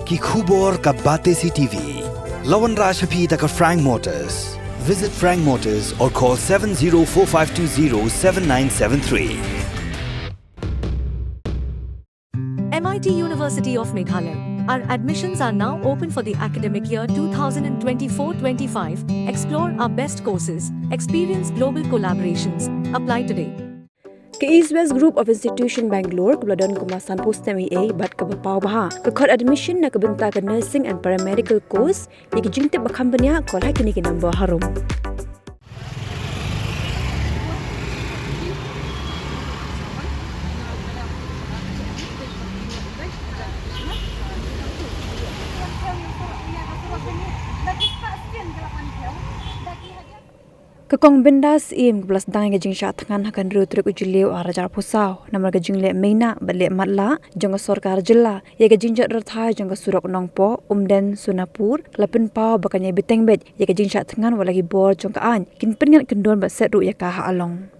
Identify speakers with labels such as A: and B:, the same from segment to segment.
A: ki khubor ka bate CTV. Lawan Rashaphi taka Frank Motors. Visit Frank Motors or call 7045207973.
B: MIT University of Meghalaya. Our admissions are now open for the academic year 2024-25. Explore our best courses. Experience global collaborations. Apply today.
C: Ke East West Group of Institution Bangalore kebeladon kemasan postem EA bat ke bapau baha ke kod admission na kebenta ke nursing and paramedical course yang jingtip bakam benya kol ha kini ke number harum. Kekong bendas im kebelas dang gajing sya tangan akan rutrik ujiliu arajar pusau namar gajing le meina balik matla jong sorkar jela ya gajing jat rathai jong surok nongpo umden sunapur kelapin pau bakanya biteng bet ya gajing sya tangan walagi bor jong kaan kin pengat kendon bat set ru ya ka along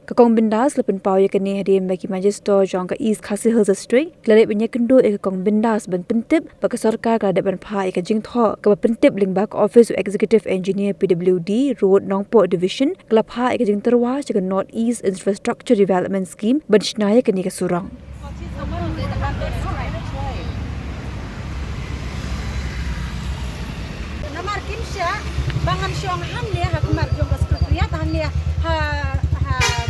C: Kekong bendas lepin pau ya kini hadim bagi magister jong ke East Khasi Hills District kelare benya kendo ya kekong bendas ban pentip bak sorkar kelade ban pha ya gajing tho ke pentip ling bak office of executive engineer PWD road Nongpo division kelap ha ya gajing terwa ke North East Infrastructure Development Scheme ban shnaya kini ke surang
D: namar kimsha bangan syong han ne ha kumar jong sekretariat han ne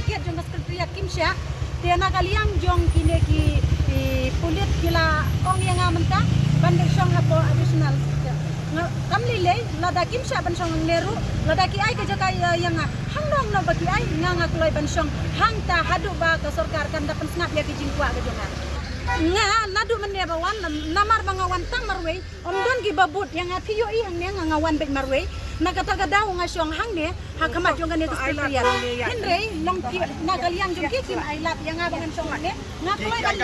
D: get jong sekretariat kimsha tiana kaliang jong kine ki pulit kila ong yang amenta bandek syong ha po additional kamli le lada kimsha ban syong neru lada ki ai ka yang hang nong no bagi ai nga kulai ban syong hang ta hadu ba ka sarkar kan dapan snap ya ki jingkwa ka jonga nga nadu menne bawan namar bangawan tang marwe omdon gi babut yang athiyo i hang ne ngawan bet marwe nakata daw nga syong hang ne hakama jong ne sekretariat henre long ki nagaliang jong ki kim ai lat yang abangan syong ne nga kulai ban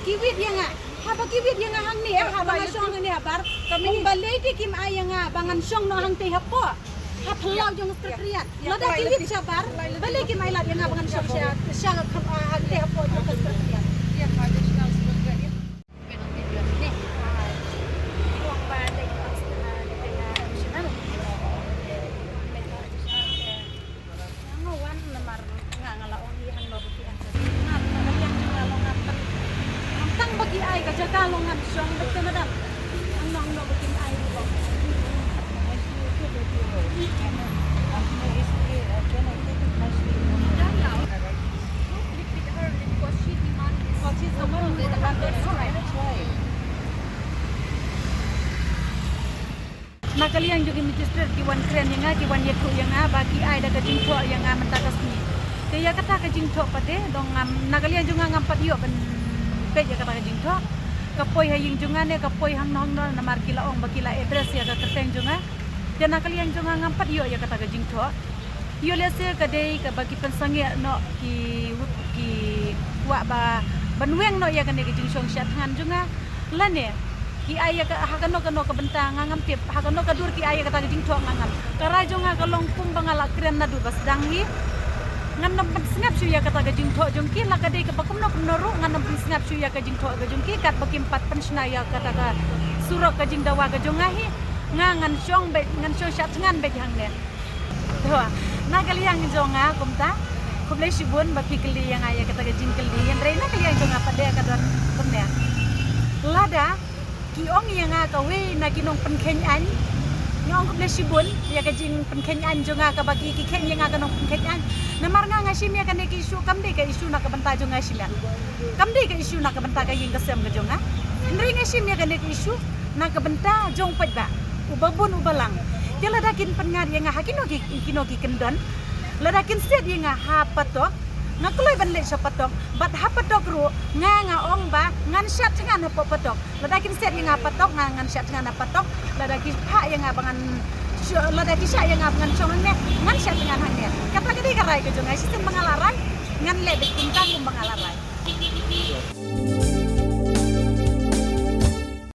D: kiwit yang haba kiwit yang hang ne haba syong ne bar kami balai ki kim ai yang abangan syong no hang te hapo Hapelau jong sekretariat. Lada kiwit sabar. Balik ki mailat yang abangan syok sya hante hapo jong sekretariat. Dia additional sekretariat. Penalti dia ni. Uang balik additional. Ngawan lemar ngala ong ihan lo bagi ansa. Yang ngalongan tang bagi ai ka jaga longan syong betul madam. Ang nong lo bagi ai lo. Nakaliang juga magistrate kiwan kren yang kiwan yetu yang bagi ai daga jingtho yang mentakas ni. Kaya kata ka jingtho pade dong nakaliang juga ngampat yo ben pe ya kata ka jingtho. Kapoi haying juga ne kapoi hang nong no namar kila ong bakila address ya ka keteng juga. Dan nakaliang juga ngampat yo ya kata ka jingtho. Yo lese kadai ka bagi pensangi no ki wa ba banweng no ya kan ke jingsong syat han juga lane ki aya ka hakano kano ka bentang ngam tip hakano ka dur ki aya kata ke jingtho ngam kara jonga ka longpung bangala kren na du bas dangi ngam nam sngap syu ya kata ke jingtho jongki la kadai ka bakum no noru ngam nam sngap syu ya ka jingtho ka jongki kat bagi 4 pensna ya kata ka surok ka jingdawa ka jongahi ngan syong syat ngan be hang ne Doa, nakaliang jonga kumta, kumlay sibun bagi keli yang ayah kata gajing keli yang rena kaliang jonga pada kadon kumnya. Lada kiong yang kawe na kinong penkenyan, nyong kumlay sibun ya gajing penkenyan jonga ka bagi kiken yang kanong penkenyan. Namar nga ngasim ya kan isu kamde ka isu na kabanta jonga sila. Kamde ka isu na kabanta ka yung kasem ka jonga. Henry ngasim ya kan isu na kabanta jong pajba, ubabun ubalang. Dia ladakin pengar yang hakinogi kendon, ladakin set yang hapatok, ngakulai banle sapatok, bat hapatok ru nga ong ba ngan syat ngan hapatok, ladakin set yang hapatok ngan syat ngan hapatok, ladakin pa yang abangan ladakin syat yang abangan chongne ngan syat ngan hangnya. Kata gede karai ke jongai sistem pengalaran ngan lebet tingkang pengalaran.